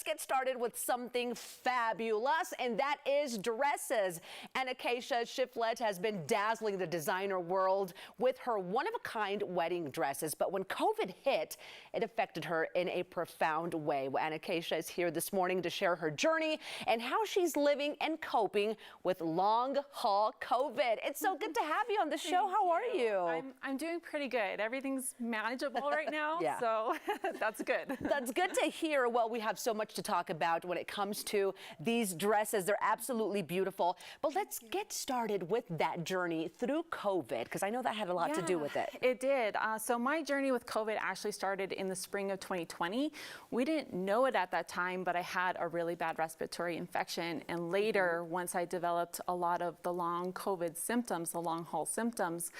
get started with something fabulous, and that is dresses. Anakacia Shifflet has been dazzling the designer world with her one-of-a-kind wedding dresses, but when COVID hit, it affected her in a profound way. Well, Anakacia is here this morning to share her journey and how she's living and coping with long-haul COVID. It's so good to have you on the show. How are you? I'm doing pretty good. Everything's manageable right now, so that's good. That's good to hear. Well, we have so much to talk about when it comes to these dresses. They're absolutely beautiful. But let's get started with that journey through COVID, because I know that had a lot to do with it. It did. So my journey with COVID actually started in the spring of 2020. We didn't know it at that time, but I had a really bad respiratory infection. And later, once I developed a lot of the long COVID symptoms, the long haul symptoms,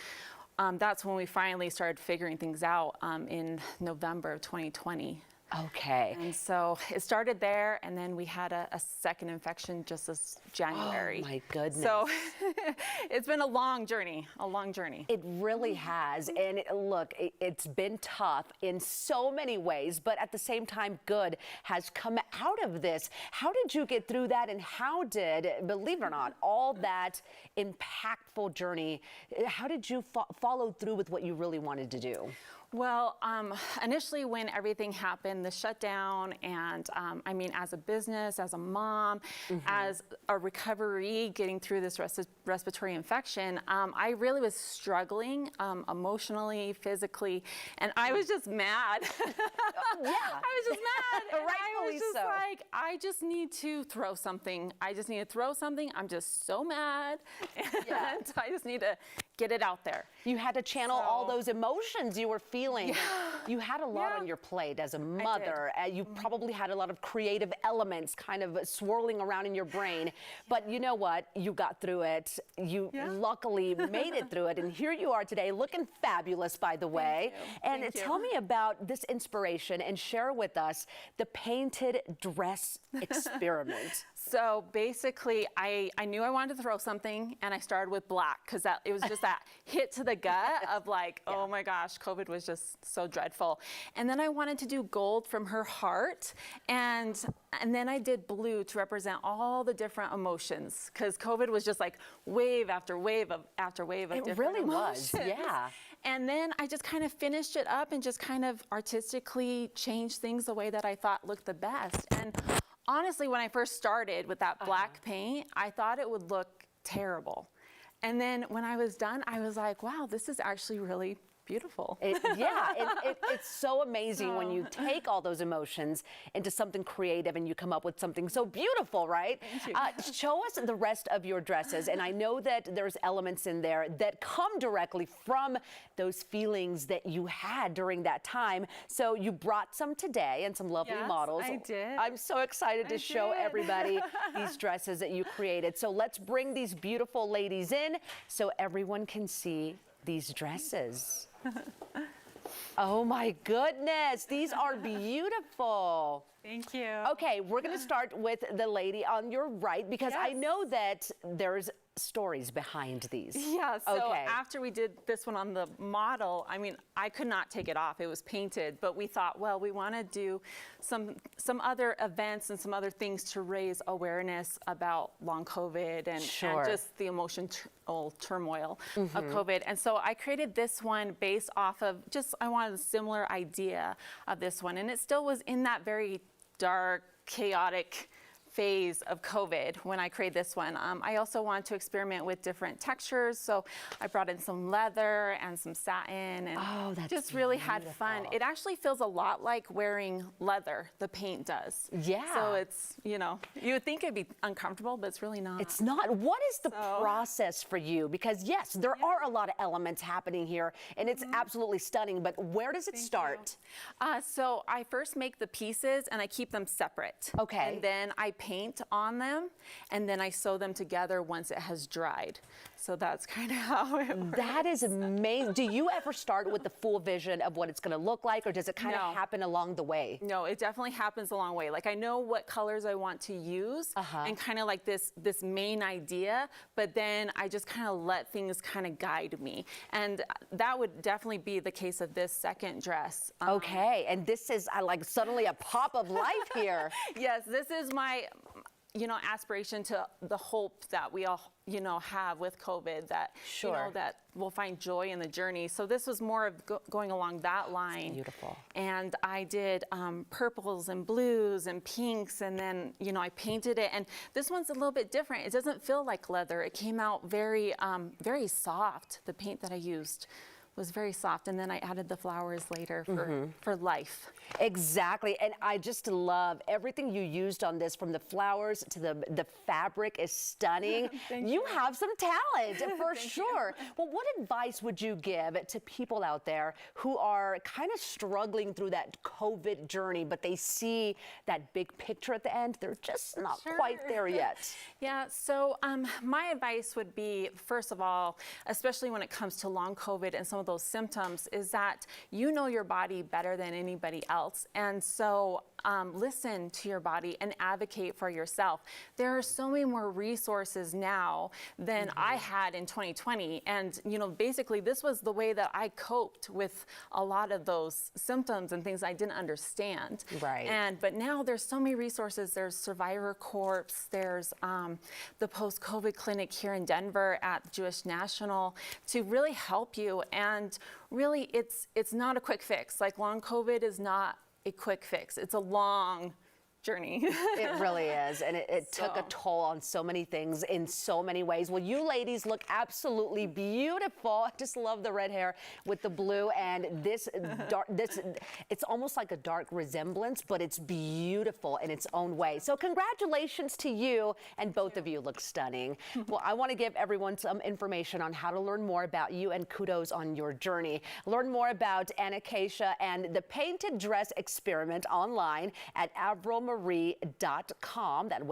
that's when we finally started figuring things out in November of 2020. Okay. And so it started there, and then we had a second infection just this January. Oh my goodness. So it's been a long journey, a long journey. It really has. And look, it's been tough in so many ways, but at the same time, good has come out of this. How did you get through that, and how did, believe it or not, all that impactful journey, how did you follow through with what you really wanted to do? Well, initially when everything happened, the shutdown, and I mean, as a business, as a mom, as a recovery, getting through this respiratory infection, I really was struggling emotionally, physically, and I was just mad. I was just mad. I was just like, I just need to throw something. I just need to throw something. I'm just so mad, and I just need to get it out there. You had to channel all those emotions you were feeling. You had a lot on your plate as a mother. You probably had a lot of creative elements kind of swirling around in your brain. But you know what? You got through it. You luckily made it through it. And here you are today, looking fabulous, by the way. And tell me about this inspiration and share with us the painted dress experiment. So basically, I knew I wanted to throw something, and I started with black, because it was just that hit to the gut of like, oh my gosh, COVID was just so dreadful. And then I wanted to do gold from her heart, and then I did blue to represent all the different emotions, because COVID was just like wave after wave after wave of different emotions. It really was, yeah. And then I just kind of finished it up and just kind of artistically changed things the way that I thought looked the best. And honestly, when I first started with that black paint, I thought it would look terrible. And then when I was done, I was like, wow, this is actually really beautiful. It's so amazing when you take all those emotions into something creative and you come up with something so beautiful, right? Show us the rest of your dresses. And I know that there's elements in there that come directly from those feelings that you had during that time. So you brought some today and some lovely models. I did. I'm so excited to show everybody these dresses that you created. So let's bring these beautiful ladies in so everyone can see these dresses. Oh my goodness, these are beautiful. Thank you. Okay, we're gonna start with the lady on your right, because I know that there's stories behind these. Yeah, so after we did this one on the model, I mean, I could not take it off. It was painted, but we thought, well, we want to do some other events and some other things to raise awareness about long COVID and just the emotional turmoil of COVID. And so I created this one based off of I wanted a similar idea of this one. And it still was in that very dark, chaotic phase of COVID when I created this one. I also wanted to experiment with different textures, so I brought in some leather and some satin, and just really had fun. It actually feels a lot like wearing leather, the paint does. Yeah. So it's, you know, you would think it'd be uncomfortable, but it's really not. It's not. What is the process for you? Because yes, there are a lot of elements happening here, and it's absolutely stunning, but where does it start? So I first make the pieces, and I keep them separate. Okay. And then I paint on them, and then I sew them together once it has dried. So that's kind of how it works. That is amazing. Do you ever start with the full vision of what it's going to look like, or does it kind of happen along the way? No, it definitely happens a long way. Like I know what colors I want to use and kind of like this main idea, but then I just kind of let things kind of guide me. And that would definitely be the case of this second dress. Okay, and this is like suddenly a pop of life here. Yes, this is my, aspiration to the hope that we all, have with COVID, that, that we'll find joy in the journey. So this was more of going along that line. Beautiful. And I did purples and blues and pinks, and then, I painted it. And this one's a little bit different. It doesn't feel like leather. It came out very, very soft. The paint that I used was very soft, and then I added the flowers later for life. Exactly, and I just love everything you used on this, from the flowers to the fabric is stunning. You have some talent for sure. Well, what advice would you give to people out there who are kind of struggling through that COVID journey, but they see that big picture at the end? They're just not quite there yet. Yeah, so my advice would be, first of all, especially when it comes to long COVID and some of those symptoms, is that you know your body better than anybody else. And so listen to your body and advocate for yourself. There are so many more resources now than I had in 2020. And, basically this was the way that I coped with a lot of those symptoms and things I didn't understand. Right. But now there's so many resources. There's Survivor Corps, there's the post-COVID clinic here in Denver at Jewish National to really help you. And really it's not a quick fix. Like long COVID is not a quick fix. It's a long journey. It really is, and it took a toll on so many things in so many ways. Well, you ladies look absolutely beautiful. I just love the red hair with the blue, and this dark, it's almost like a dark resemblance, but it's beautiful in its own way. So congratulations to you, and both of you look stunning. Well, I want to give everyone some information on how to learn more about you, and kudos on your journey. Learn more about Anakacia and the painted dress experiment online at avrilmarie.com. That